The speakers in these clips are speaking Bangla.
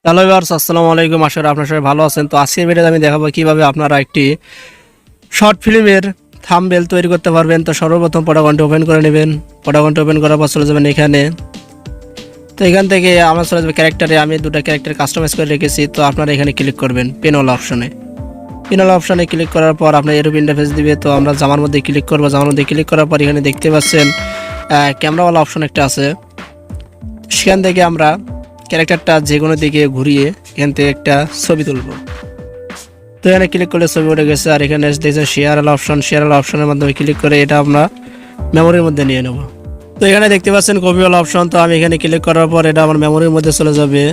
হ্যালো ভিউয়ার্স, আসসালামু আলাইকুম। আশা করি আপনারা সবাই ভালো আছেন। তো আজকের ভিডিওতে আমি দেখাবো কিভাবে আপনারা একটি শর্ট ফিল্মের থাম্বনেল তৈরি করতে পারবেন। তো সর্বপ্রথম পটাগনটি ওপেন করে নেবেন। পটাগনটি ওপেন করার পর চলে যাবেন এখানে। তো এখান থেকে আমার চলে যাবে ক্যারেক্টারে। আমি দুটো ক্যারেক্টার কাস্টমাইজ করে রেখেছি। তো আপনারা এখানে ক্লিক করবেন পেনওয়ালা অপশনে। পেনওয়ালা অপশনে ক্লিক করার পর আপনার এরূপ ইন্টারফেস দিবে। তো আমরা জামার মধ্যে ক্লিক করবো। জামার মধ্যে ক্লিক করার পর এখানে দেখতে পাচ্ছেন ক্যামেরাওয়ালা অপশন একটা আছে। সেখান থেকে আমরা ক্যারেক্টারটা যে কোনো দিকে ঘুরিয়ে এখান থেকে একটা ছবি তুলব। তো এখানে ক্লিক করলে ছবি উঠে গেছে। আর এখানে দেখছেন শেয়ার আল অপশন। শেয়ার আল অপশনের মাধ্যমে ক্লিক করে এটা আমরা মেমোরির মধ্যে নিয়ে নেব। তো এখানে দেখতে পাচ্ছেন কপি আল অপশন। তো আমি এখানে ক্লিক করার পর এটা আমার মেমোরির মধ্যে চলে যাবে।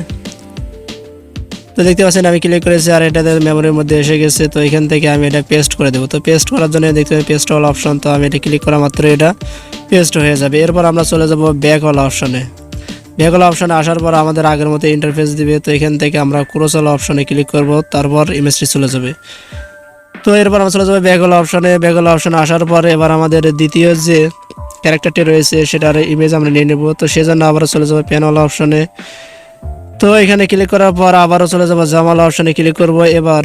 তো দেখতে পাচ্ছেন আমি ক্লিক করেছি আর এটা মেমোরির মধ্যে এসে গেছে। তো এখান থেকে আমি এটা পেস্ট করে দেবো। তো পেস্ট করার জন্য দেখতে পাচ্ছি পেস্ট অল অপশন। তো আমি এটা ক্লিক করা মাত্র এটা পেস্ট হয়ে যাবে। এরপর আমরা চলে যাব ব্যাক অল অপশনে। ব্যাকওয়ালা অপশনে আসার পর আমাদের আগের মতো ইন্টারফেস দিবে। তো এখান থেকে আমরা ক্রসওয়ালা অপশনে ক্লিক করব, তারপর ইমেজটি চলে যাবে। তো এরপর আমরা চলে যাবো ব্যাকওয়ালা অপশনে। ব্যাকওয়ালা অপশনে আসার পর এবার আমাদের দ্বিতীয় যে ক্যারেক্টারটি রয়েছে সেটার ইমেজ আমরা নিয়ে নেব। তো সেজন্য আবারও চলে যাবো পেনওয়ালা অপশনে। তো এখানে ক্লিক করার পর আবারও চলে যাবো জামালা অপশনে ক্লিক করব। এবার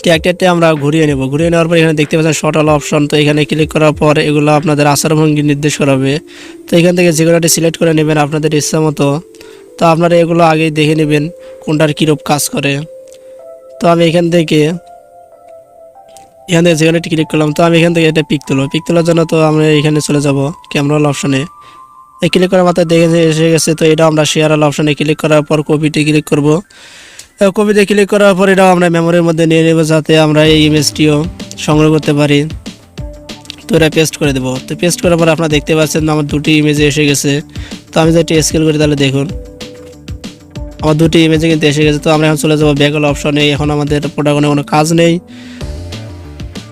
ক্যারেক্টারটি আমরা ঘুরিয়ে নেব। ঘুরিয়ে নেওয়ার পর এখানে দেখতে পাচ্ছেন শর্ট অল অপশন। তো এখানে ক্লিক করার পর এগুলো আপনাদের আচরণভঙ্গি নির্দেশ করাবে। তো এখান থেকে যে কোনোটি সিলেক্ট করে নেবেন আপনাদের ইচ্ছা মতো। তো আপনারা এগুলো আগেই দেখে নেবেন কোনটার কীরূপ কাজ করে। তো আমি এখান থেকে যে কোনোটি ক্লিক করলাম। তো আমি এখান থেকে এটা পিক তোলার জন্য তো আমরা এখানে চলে যাব ক্যামেরা অল অপশনে। এই ক্লিক করার মাত্র দেখে এসে গেছে। তো এটা আমরা শেয়ার অল অপশনে ক্লিক করার পর কপিতে ক্লিক করব। কপিতে ক্লিক করার পর এটাও আমরা মেমোরির মধ্যে নিয়ে নেব, যাতে আমরা এই ইমেজটিও সংগ্রহ করতে পারি। তো এটা পেস্ট করে দেবো। তো পেস্ট করার পর আপনারা দেখতে পাচ্ছেন আমার দুটি ইমেজে এসে গেছে। তো আমি যদি স্কেল করি তাহলে দেখুন আমার দুটি ইমেজে কিন্তু এসে গেছে। তো আমরা এখন চলে যাবো ব্যাকওয়ালা অপশনে। এখন আমাদের প্রোটাগনে কোনো কাজ নেই।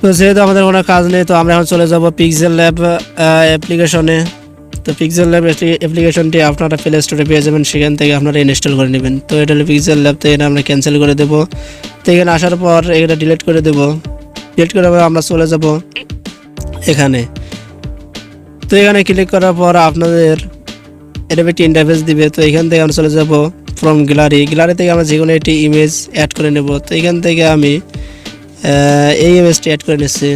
তো যেহেতু আমাদের কোনো কাজ নেই তো আমরা এখন চলে যাব পিক্সেল ল্যাব অ্যাপ্লিকেশনে। তো পিক্সেল ল্যাব অ্যাপ্লিকেশনটি আপনারা প্লে স্টোরে পেয়ে যাবেন, সেখান থেকে আপনারা ইনস্টল করে নেবেন। তো এটা হলো পিক্সেল ল্যাব। তো এটা আমরা ক্যান্সেল করে দেবো। তো এখানে আসার পর এটা ডিলিট করে দেবো। ডিলিট করার পর আমরা চলে যাব এখানে। তো এখানে ক্লিক করার পর আপনাদের এটা একটি ইন্টারফেস দিবে। তো এখান থেকে আমরা চলে যাব ফ্রম গ্যালারি। গ্যালারি থেকে আমরা যে কোনো একটি ইমেজ অ্যাড করে নেব। তো এখান থেকে আমি এই ইমেজটি অ্যাড করে নিচ্ছি।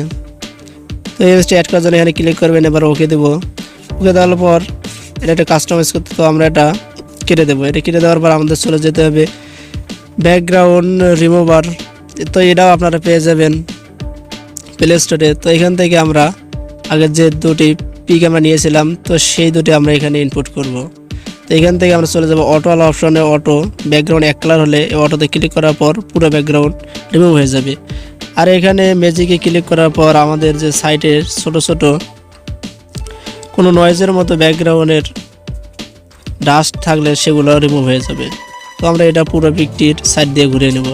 তো এই ইমেজটি অ্যাড করার জন্য এখানে ক্লিক করবেন। এবার ওকে দেবো। ওকে দেওয়ার পর এটা একটা কাস্টমাইজ করতে তো আমরা এটা কেটে দেবো। এটা কেটে দেওয়ার পর আমাদের চলে যেতে হবে ব্যাকগ্রাউন্ড রিমুভার। তো এটাও আপনারা পেয়ে যাবেন প্লে স্টোরে। তো এখান থেকে আমরা আগের যে দুটি পিক আমরা নিয়েছিলাম তো সেই দুটি আমরা এখানে ইনপুট করব। তো এখান থেকে আমরা চলে যাব অটোওয়ালা অপশনে। অটো ব্যাকগ্রাউন্ড এক কালার হলে এই অটোতে ক্লিক করার পর পুরো ব্যাকগ্রাউন্ড রিমুভ হয়ে যাবে। আর এখানে ম্যাজিকে ক্লিক করার পর আমাদের যে সাইটের ছোট ছোট কোনো নয়েজের মতো ব্যাকগ্রাউন্ডের ডাস্ট থাকলে সেগুলো রিমুভ হয়ে যাবে। তো আমরা এটা পুরো পিকটির সাইড দিয়ে ঘুরিয়ে নেব,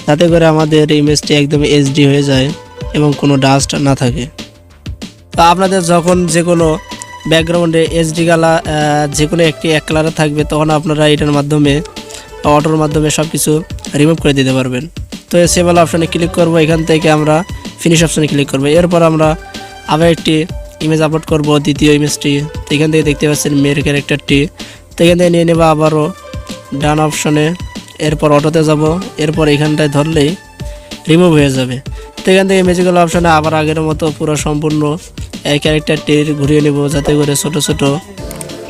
যাতে করে আমাদের ইমেজটি একদম এইচডি হয়ে যায় এবং কোনো ডাস্ট না থাকে। তো আপনাদের যখন যে কোনো ব্যাকগ্রাউন্ডে এইচডি কালার যে কোনো একটি এক কালারে থাকবে তখন আপনারা এটার মাধ্যমে অটোর মাধ্যমে সব কিছু রিমুভ করে দিতে পারবেন। তো সেভেল অপশানে ক্লিক করব। এখান থেকে আমরা ফিনিশ অপশানে ক্লিক করব। এরপর আমরা আবার একটি ইমেজ আপলোড করব, দ্বিতীয় ইমেজটি। তো এখান থেকে দেখতে পাচ্ছেন মেয়ের ক্যারেক্টারটি। তো এখান থেকে নিয়ে নেব আবারও ডান অপশনে। এরপর অটোতে যাব। এরপর এখানটায় ধরলেই রিমুভ হয়ে যাবে। তো এখান থেকে ম্যাজিক্যাল অপশানে আবার আগের মতো পুরো সম্পূর্ণ এই ক্যারেক্টারটির ঘুরিয়ে নেব, যাতে করে ছোট ছোট।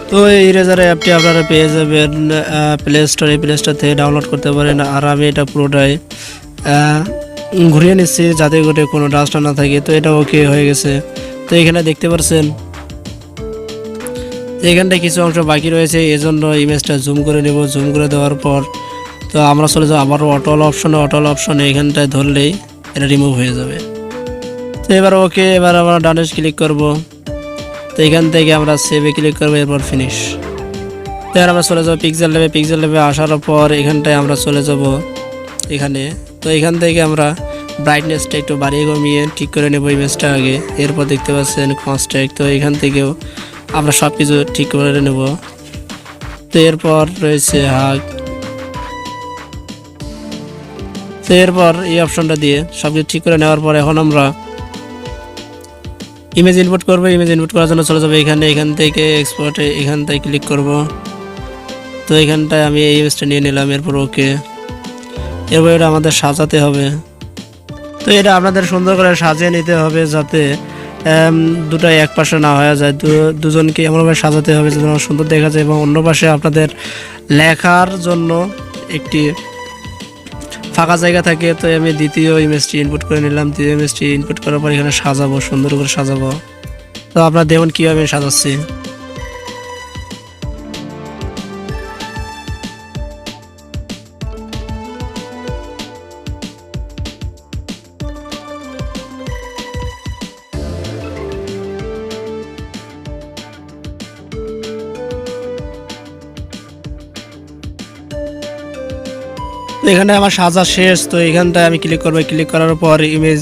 তো এই ইরেজার অ্যাপটি আপনারা পেয়ে যাবেন প্লে স্টোরে। প্লে স্টোর থেকে ডাউনলোড করতে পারেন। আর আমি এটা পুরোটাই ঘুরিয়ে নিচ্ছি যাতে করে কোনো ডাস্ট না থাকে। তো এটা ওকে হয়ে গেছে। তো এখানে দেখতে পাচ্ছেন এখানটায় কিছু অংশ বাকি রয়েছে, এজন্য ইমেজটা জুম করে নেব। জুম করে দেওয়ার পর তো আমরা চলে যাবো আবারও অটোওয়ালা অপশনে। অটোওয়ালা অপশনে এখানটায় ধরলেই এটা রিমুভ হয়ে যাবে। তো এবার ওকে, এবার আমরা ডানে ক্লিক করব। তো এখান থেকে আমরা সেভে ক্লিক করবো, এরপর ফিনিশ। তো এবার আমরা চলে যাবো পিক্সেল ল্যাবে। পিক্সেল ল্যাবে আসার পর এখানটায় আমরা চলে যাব এখানে। তো এখান থেকে আমরা ব্রাইটনেসটা একটু বাড়িয়ে কমিয়ে ঠিক করে নেব ইমেজটা আগে। এরপর দেখতে পাচ্ছেন কনস্ট্রাক্ট। তো এখান থেকেও আমরা সব কিছু ঠিক করে নেব। তো এরপর রয়েছে হাগ। তো এরপর এই অপশনটা দিয়ে সব কিছু ঠিক করে নেওয়ার পর এখন আমরা ইমেজ ইনপুট করব। ইমেজ ইনপুট করার জন্য চলে যাবে এখানে। এখান থেকে এক্সপোর্টে এখান থেকে ক্লিক করব। তো তো এখানটায় আমি এই ইমেজটা নিয়ে নিলাম, এরপর ওকে। এরপর এটা আমাদের সাজাতে হবে। তো এটা আপনাদের সুন্দর করে সাজিয়ে নিতে হবে যাতে দুটাই এক পাশে না হয়ে যায়। দুজনকে এমনভাবে সাজাতে হবে যেন সুন্দর দেখা যায়, এবং অন্য পাশে আপনাদের লেখার জন্য একটি ফাঁকা জায়গা থাকে। তো আমি দ্বিতীয় ইমেজটি ইনপুট করে নিলাম। দ্বিতীয় ইমেজটি ইনপুট করার পর এখানে সাজাবো, সুন্দর করে সাজাবো। তো আপনারা দেখুন কীভাবে আমি সাজাচ্ছি। তো এখানে আমার সাজা শেষ। তো এখানটায় আমি ক্লিক করবো, ক্লিক করার পর ইমেজ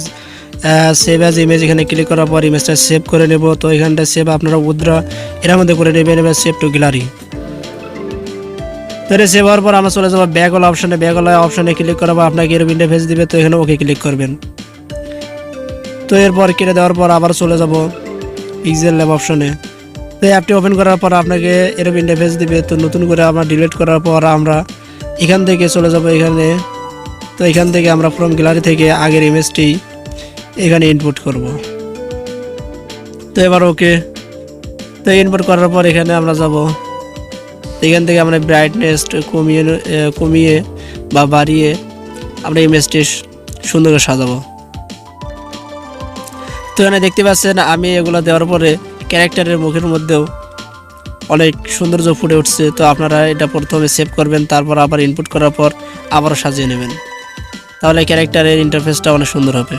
সেভ অ্যাজ ইমেজ, এখানে ক্লিক করার পর ইমেজটা সেভ করে নেব। তো এখানটায় সেভ আপনারা উদ্রা এর মধ্যে করে নেবেন, এবার সেভ টু গ্যালারি। তো এটা সেভ হওয়ার পর আমরা চলে যাবো ব্যাকওয়ালা অপশানে। ব্যাকওয়ালা অপশানে ক্লিক করাবো, আপনাকে এরকম ইন্টারফেস দিবে। তো এখানে ওকে ক্লিক করবেন। তো এরপর কেটে দেওয়ার পর আবার চলে যাব পিক্সেল ল্যাব অপশানে। তো অ্যাপটি ওপেন করার পর আপনাকে এরকম ইন্টারফেস দিবে। তো নতুন করে আমরা ডিলিট করার পর আমরা এখান থেকে চলে যাব এখানে। তো এখান থেকে আমরা ফ্রম গ্যালারি থেকে আগের ইমেজটি এখানে ইনপুট করব। তো এবার ওকে। তো ইনপুট করার পর এখানে আমরা যাব, এখান থেকে আমরা ব্রাইটনেস কমিয়ে বা বাড়িয়ে আমরা ইমেজটি সুন্দর করে সাজাবো। তো এখানে দেখতে পাচ্ছেন আমি এগুলো দেওয়ার পরে ক্যারেক্টারের মুখের মধ্যেও অনেক সৌন্দর্য ফুটে উঠছে। তো আপনারা এটা প্রথমে সেভ করবেন, তারপর আবার ইনপুট করার পর আবারও সাজিয়ে নেবেন, তাহলে ক্যারেক্টারের ইন্টারফেসটা অনেক সুন্দর হবে।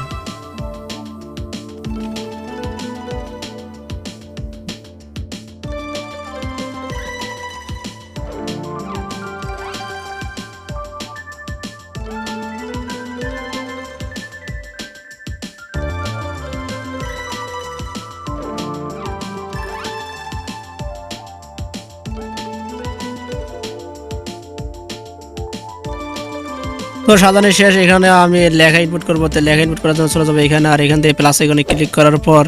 তো সাজানো শেষ। এখানে আমি লেখা ইনপুট করবো। তো লেখা ইনপুট করার জন্য চলে যাবো এখানে, আর এখান থেকে প্লাস আইকনে ক্লিক করার পর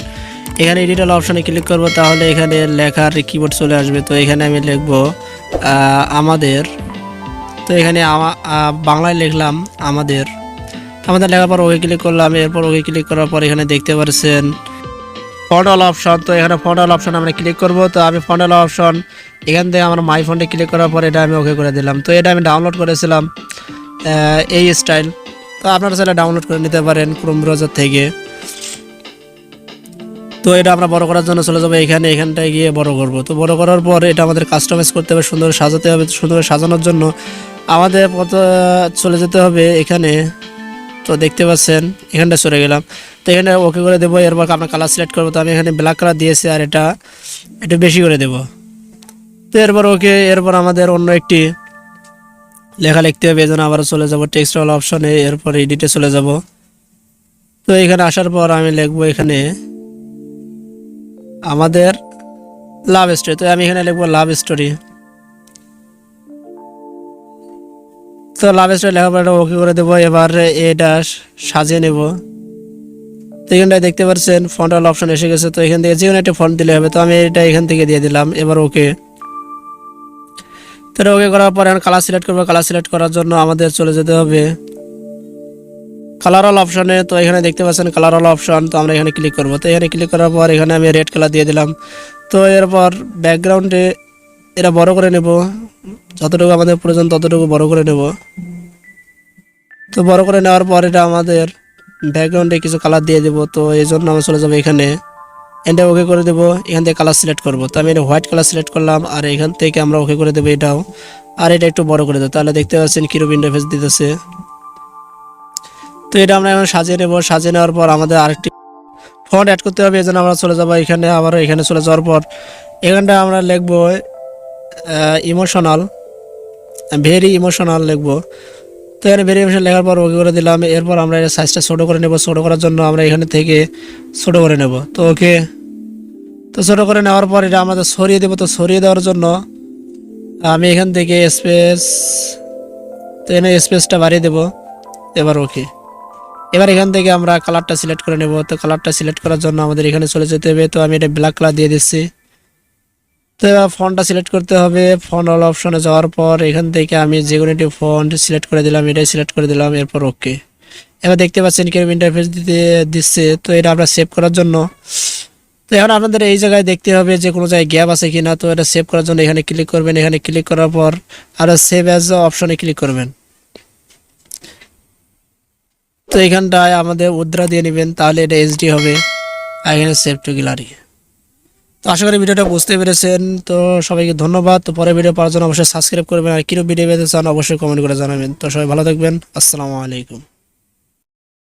এখানে এডিটর অপশানে ক্লিক করব, তাহলে এখানে লেখার কিবোর্ড চলে আসবে। তো এখানে আমি লিখবো আমাদের। তো এখানে বাংলায় লিখলাম আমাদের। আমাদের লেখার পর ওকে ক্লিক করলাম। এরপর ওকে ক্লিক করার পর এখানে দেখতে পাচ্ছেন ফন্ট অল অপশন। তো এখানে ফন্ট অল অপশন আমরা ক্লিক করব। তো আমি ফন্ট অল অপশন এখান থেকে আমার মাই ফন্টে ক্লিক করার পর এটা আমি ওকে করে দিলাম। তো এটা আমি ডাউনলোড করেছিলাম এই স্টাইল। তো আপনারা চাইলে ডাউনলোড করে নিতে পারেন ক্রোম ব্রাউজার থেকে। তো এটা আমরা বড় করার জন্য চলে যাবো এখানটায় গিয়ে বড় করব। তো বড় করার পর এটা আমাদের কাস্টমাইজ করতে হবে, সুন্দর সাজাতে হবে। সুন্দর সাজানোর জন্য আমাদের চলে যেতে হবে এখানে। তো দেখতে পাচ্ছেন এখানটা চলে গেলাম। তো এখানে ওকে করে দেবো। এরপর আমরা কালার সিলেক্ট করবো। তো আমি এখানে ব্ল্যাক কালার দিয়েছি, আর এটা একটু বেশি করে দেব। তো এরপর ওকে। এরপর আমাদের অন্য একটি লেখা লিখতে হবে, এজন্য আবার চলে যাব টেক্সট অল অপশনে। এরপর এডিটে চলে যাব। তো এখানে আসার পর আমি লিখবো এখানে আমাদের লাভ স্টোরি। তো আমি এখানে লিখবো লাভ স্টোরি। তো লাভ স্টোরি লেখার পর এটা ওকে করে দেবো। এবার এটা সাজিয়ে নেব। তো এখানটায় দেখতে পাচ্ছেন ফন্ট অল অপশন এসে গেছে। তো এখান থেকে যে কোনো একটা ফন্ট দিলে হবে। তো আমি এটা এখান থেকে দিয়ে দিলাম। এবার ওকে। তো ওকে করার পর এখন কালার সিলেক্ট করবো। কালার সিলেক্ট করার জন্য আমাদের চলে যেতে হবে কালার অল অপশনে। তো এখানে দেখতে পাচ্ছেন কালার অল অপশন। তো আমরা এখানে ক্লিক করব। তো এখানে ক্লিক করার পর এখানে আমি রেড কালার দিয়ে দিলাম। তো এরপর ব্যাকগ্রাউন্ডে এটা বড় করে নেব, যতটুকু আমাদের প্রয়োজন ততটুকু বড় করে নেব। তো বড় করে নেওয়ার পর এটা আমাদের ব্যাকগ্রাউন্ডে কিছু কালার দিয়ে দেবো। তো এই জন্য আমরা চলে যাবো এখানে, এটা ওকে করে দেবো। এখান থেকে কালার সিলেক্ট করব। তো আমি এটা হোয়াইট কালার সিলেক্ট করলাম, আর এখান থেকে আমরা ওকে করে দেবো এটাও। আর এটা একটু বড় করে দেবো, তাহলে দেখতে পাচ্ছেন কিরকম ইন্টারফেস দিতেছে। তো এটা আমরা এখন সাজিয়ে নেব। সাজিয়ে নেওয়ার পর আমাদের আরেকটি ফন্ট অ্যাড করতে হবে, এই জন্য আমরা চলে যাবো এখানে। আবারও এখানে চলে যাওয়ার পর এখানটা আমরা লিখবো ইমোশনাল, ভেরি ইমোশনাল লিখবো। তো এখানে ভেরি ইমোশনাল লেখার পর ওকে করে দিলাম। এরপর আমরা এর সাইজটা ছোটো করে নেব। ছোটো করার জন্য আমরা এখানে থেকে ছোটো করে নেব। তো ওকে। তো ছোটো করে নেওয়ার পর এটা আমাদের সরিয়ে দেবো। তো সরিয়ে দেওয়ার জন্য আমি এখান থেকে স্পেস, তো এখানে স্পেসটা বাড়িয়ে দেবো। এবার ওকে। এবার এখান থেকে আমরা কালারটা সিলেক্ট করে নেব। তো কালারটা সিলেক্ট করার জন্য আমাদের এখানে চলে যেতে হবে। তো আমি এটা ব্ল্যাক কালার দিয়ে দিচ্ছি। তো এবার ফন্টটা সিলেক্ট করতে হবে। ফন্ট অল অপশনে যাওয়ার পর এখান থেকে আমি যে কোনো একটি ফন্ট সিলেক্ট করে দিলাম, এটাই সিলেক্ট করে দিলাম, এরপর ওকে। এবার দেখতে পাচ্ছেন কিরকম ইন্টারফেস দিচ্ছে। তো এটা আমরা সেভ করার জন্য, তো এখন আপনাদের এই জায়গায় দেখতে হবে যে কোনো জায়গায় গ্যাপ আছে কিনা। তো এটা সেভ করার জন্য এখানে ক্লিক করবেন, এখানে ক্লিক করার পর আর সেভ অ্যাজ অপশনে ক্লিক করবেন। তো এখানটায় আমাদের উদ্রা দিয়ে নেবেন, তাহলে এটা এইচডি হবে। আর এখানে সেভ টু গ্যালারি। তো আশা করি ভিডিওটা বুঝতে পেরেছেন। তো সবাইকে ধন্যবাদ। তো পরের ভিডিও পাওয়ার জন্য অবশ্যই সাবস্ক্রাইব করবেন, আর কিরকম ভিডিও পেতে চান অবশ্যই কমেন্ট করে জানাবেন। তো সবাই ভালো থাকবেন। আসসালামু আলাইকুম।